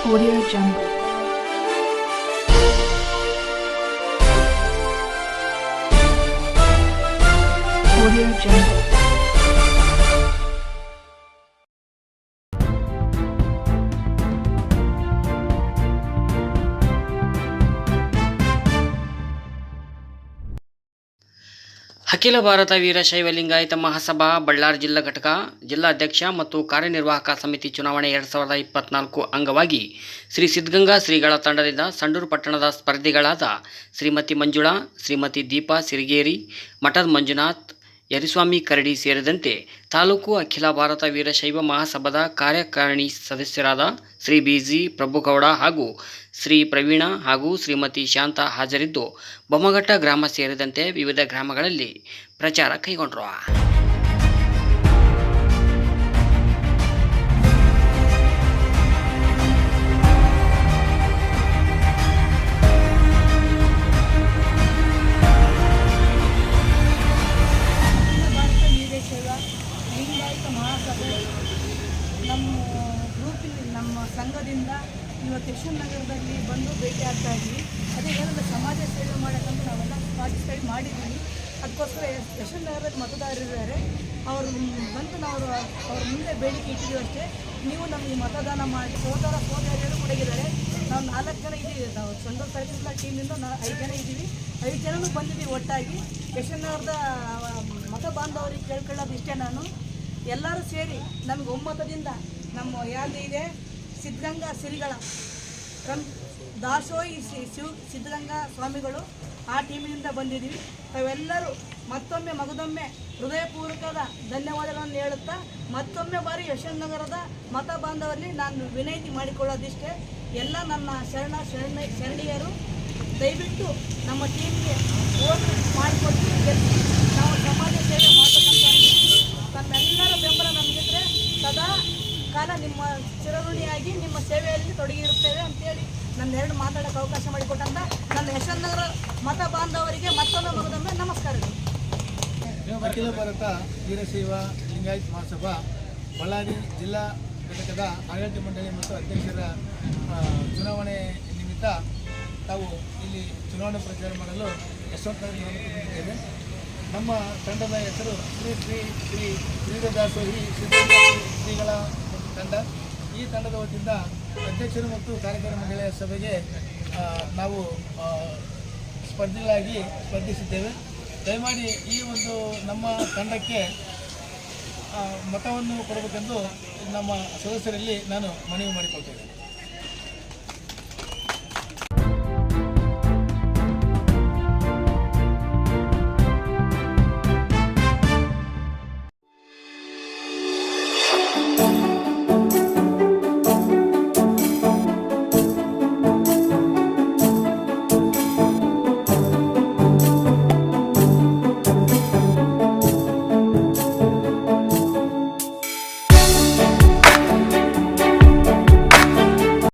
Audio Jungle. Audio Jungle. ಅಖಿಲ ಭಾರತ ವೀರಶೈವ ಲಿಂಗಾಯತ ಮಹಾಸಭಾ ಬಳ್ಳಾರಿ ಜಿಲ್ಲಾ ಘಟಕ ಜಿಲ್ಲಾಧ್ಯಕ್ಷ ಮತ್ತು ಕಾರ್ಯನಿರ್ವಾಹಕ ಸಮಿತಿ ಚುನಾವಣೆ 2024 ಅಂಗವಾಗಿ ಶ್ರೀ ಸಿದ್ಧಗಂಗಾ ಶ್ರೀಗಳ ತಂಡದಿಂದ ಸಂಡೂರು ಪಟ್ಟಣದ ಸ್ಪರ್ಧಿಗಳಾದ ಶ್ರೀಮತಿ ಮಂಜುಳಾ, ಶ್ರೀಮತಿ ದೀಪಾ ಸಿರಿಗೇರಿ, ಮಠದ ಮಂಜುನಾಥ್, ಯರಿಸ್ವಾಮಿ ಕರಡಿ ಸೇರಿದಂತೆ ತಾಲೂಕು ಅಖಿಲ ಭಾರತ ವೀರಶೈವ ಮಹಾಸಭಾದ ಕಾರ್ಯಕಾರಿಣಿ ಸದಸ್ಯರಾದ ಶ್ರೀ ಬಿ.ಜಿ. ಪ್ರಭುಗೌಡ ಹಾಗೂ ಶ್ರೀ ಪ್ರವೀಣ ಹಾಗೂ ಶ್ರೀಮತಿ ಶಾಂತಾ ಹಾಜರಿದ್ದು ಬೊಮ್ಮಘಟ್ಟ ಗ್ರಾಮ ಸೇರಿದಂತೆ ವಿವಿಧ ಗ್ರಾಮಗಳಲ್ಲಿ ಪ್ರಚಾರ ಕೈಗೊಂಡರು. ಲಿಂಗಾಯತ ಮಹಾಸಭೆ ನಮ್ಮ ಗ್ರೂಪಿನ ನಮ್ಮ ಸಂಘದಿಂದ ಇವತ್ತು ಯಶವಂತ ನಗರದಲ್ಲಿ ಬಂದು ಭೇಟಿ ಆಗ್ತಾ ಇದ್ವಿ. ಅದೇ ಏನಂದರೆ ಸಮಾಜ ಸೇವೆ ಮಾಡೋಕ್ಕಂತ ನಾವೆಲ್ಲ ಪಾರ್ಟಿಸಿಪೇಟ್ ಮಾಡಿದ್ದೀವಿ. ಅದಕ್ಕೋಸ್ಕರ ಯಶವಂತ ನಗರದ ಮತದಾರರಿದ್ದಾರೆ, ಅವರು ಬಂದು ನಾವು ಅವ್ರ ಮುಂದೆ ಬೇಡಿಕೆ ಇಟ್ಟಿದ್ದೀವಿ ಅಷ್ಟೇ. ನೀವು ನಮಗೆ ಮತದಾನ ಮಾಡಿ ಸೋದರಿಯರು ಕೂಡ ಇದ್ದಾರೆ. ನಾವು 4 ಜನ ಇದ್ದೀವಿ. ನಾವು ಸಂಡೂರು ಸರ್ಕಲ್ ಟೀಮಿಂದ 5 ಜನ ಇದ್ದೀವಿ. 5 ಜನನೂ ಬಂದಿದ್ದೀವಿ ಒಟ್ಟಾಗಿ. ಯಶವಂತ ನಗರದ ಮತ ಬಾಂಧವರಿಗೆ ಕೇಳ್ಕೊಳ್ಳೋದು ಇಷ್ಟೇ, ನಾನು ಎಲ್ಲರೂ ಸೇರಿ ನಮಗೆ ಒಮ್ಮತದಿಂದ ನಮ್ಮ ಯಾವ್ದು ಸಿದ್ಧಗಂಗಾ ಶ್ರೀಗಳ ದಾಸೋಹಿ ಸಿದ್ಧಗಂಗಾ ಸ್ವಾಮಿಗಳು ಆ ಟೀಮಿನಿಂದ ಬಂದಿದ್ದೀವಿ. ತಾವೆಲ್ಲರೂ ಮತ್ತೊಮ್ಮೆ ಮಗದೊಮ್ಮೆ ಹೃದಯಪೂರ್ವಕದ ಧನ್ಯವಾದಗಳನ್ನು ಹೇಳುತ್ತಾ ಮತ್ತೊಮ್ಮೆ ಬಾರಿ ಯಶವಂತ ನಗರದ ಮತ ಬಾಂಧವರಲ್ಲಿ ನಾನು ವಿನಂತಿ ಮಾಡಿಕೊಳ್ಳೋದಿಷ್ಟೇ. ಎಲ್ಲ ನನ್ನ ಶರಣೀಯರು ದಯವಿಟ್ಟು ನಮ್ಮ ಟೀಮ್ಗೆ ವೋಟ್ ಮಾಡಿಕೊಟ್ಟು ಗೆಲ್ಲಿಸಿ ನಾವು ಸಮಾಜ ಸೇವೆ ಮಾಡಬೇಕಂತ ತಮ್ಮೆಲ್ಲರ ಬೆಂಬಲ ನಮಗಿದ್ರೆ ಸದಾ ಕಾಲ ನಿಮ್ಮ ಚಿರಋಣಿಯಾಗಿ ನಿಮ್ಮ ಸೇವೆಯಲ್ಲಿ ತೊಡಗಿರುತ್ತೇವೆ ಅಂತೇಳಿ ನನ್ನ 2 ಮಾತಾಡೋಕ್ಕೆ ಅವಕಾಶ ಮಾಡಿಕೊಟ್ಟಂತ ನನ್ನ ಯಶವಂತ ನಗರ ಮತ ಬಾಂಧವರಿಗೆ ಮತ್ತೊಮ್ಮೆ ಮಗದೊಮ್ಮೆ ನಮಸ್ಕಾರಗಳು. ಅಖಿಲ ಭಾರತ ವೀರಶೈವ ಲಿಂಗಾಯತ ಮಹಾಸಭಾ ಬಳ್ಳಾರಿ ಜಿಲ್ಲಾ ಘಟಕದ ಆಡಳಿತ ಮಂಡಳಿ ಮತ್ತು ಅಧ್ಯಕ್ಷರ ಚುನಾವಣೆ ನಿಮಿತ್ತ ತಾವು ಇಲ್ಲಿ ಚುನಾವಣೆ ಪ್ರಚಾರ ಮಾಡಲು ಯಶವಂತ ನಗರಕ್ಕೆ ಬಂದಿದ್ದೇವೆ. ನಮ್ಮ ತಂಡದ ಹೆಸರು ಶ್ರೀ ದಾಸೋಹಿ ಸಿದ್ಧಗಂಗಾ ಶ್ರೀಗಳ ತಂಡ. ಈ ತಂಡದ ವತಿಯಿಂದ ಅಧ್ಯಕ್ಷರು ಮತ್ತು ಕಾರ್ಯಕಾರಿ ಮಂಡಳಿಯ ಸಭೆಗೆ ನಾವು ಸ್ಪರ್ಧಿಗಳಾಗಿ ಸ್ಪರ್ಧಿಸಿದ್ದೇವೆ. ದಯಮಾಡಿ ಈ ಒಂದು ನಮ್ಮ ತಂಡಕ್ಕೆ ಮತವನ್ನು ಕೊಡಬೇಕೆಂದು ನಮ್ಮ ಸದಸ್ಯರಲ್ಲಿ ನಾನು ಮನವಿ ಮಾಡಿಕೊಳ್ತೇನೆ.